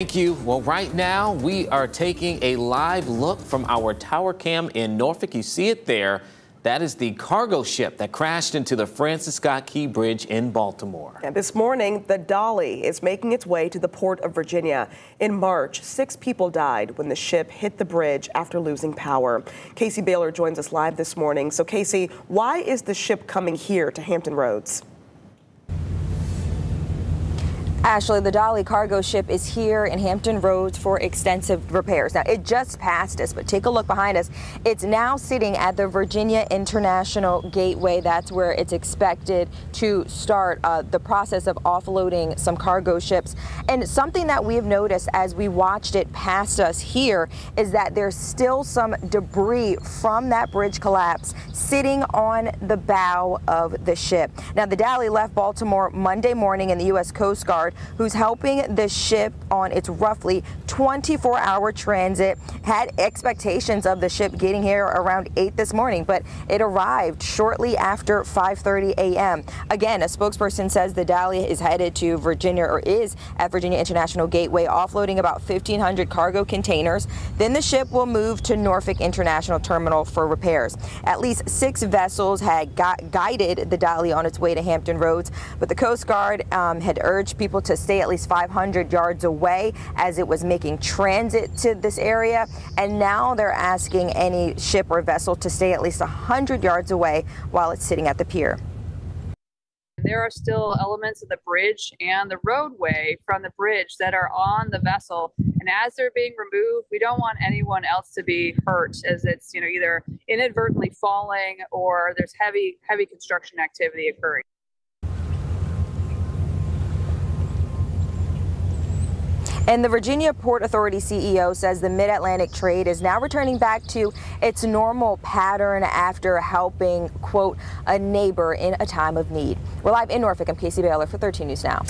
Thank you. Well, right now we are taking a live look from our tower cam in Norfolk. You see it there. That is the cargo ship that crashed into the Francis Scott Key Bridge in Baltimore. And this morning, the Dali is making its way to the port of Virginia. In March, 6 people died when the ship hit the bridge after losing power. Casey Baylor joins us live this morning. So, Casey, why is the ship coming here to Hampton Roads? Ashley, the Dali cargo ship is here in Hampton Roads for extensive repairs. Now, it just passed us, but take a look behind us. It's now sitting at the Virginia International Gateway. That's where it's expected to start the process of offloading some cargo ships. And something that we have noticed as we watched it past us here is that there's still some debris from that bridge collapse sitting on the bow of the ship. Now, the Dali left Baltimore Monday morning, and the U.S. Coast Guard, who's helping the ship on its roughly 24-hour transit, had expectations of the ship getting here around 8 this morning, but it arrived shortly after 5:30 a.m. Again, a spokesperson says the Dali is headed to Virginia, or is at Virginia International Gateway, offloading about 1,500 cargo containers. Then the ship will move to Norfolk International Terminal for repairs. At least 6 vessels had guided the Dali on its way to Hampton Roads, but the Coast Guard had urged people to stay at least 500 yards away as it was making transit to this area. And now they're asking any ship or vessel to stay at least 100 yards away while it's sitting at the pier. There are still elements of the bridge and the roadway from the bridge that are on the vessel. And as they're being removed, we don't want anyone else to be hurt, as it's, either inadvertently falling or there's heavy construction activity occurring. And the Virginia Port Authority CEO says the Mid-Atlantic trade is now returning back to its normal pattern after helping, quote, a neighbor in a time of need. We're live in Norfolk. I'm Casey Baylor for 13 News Now.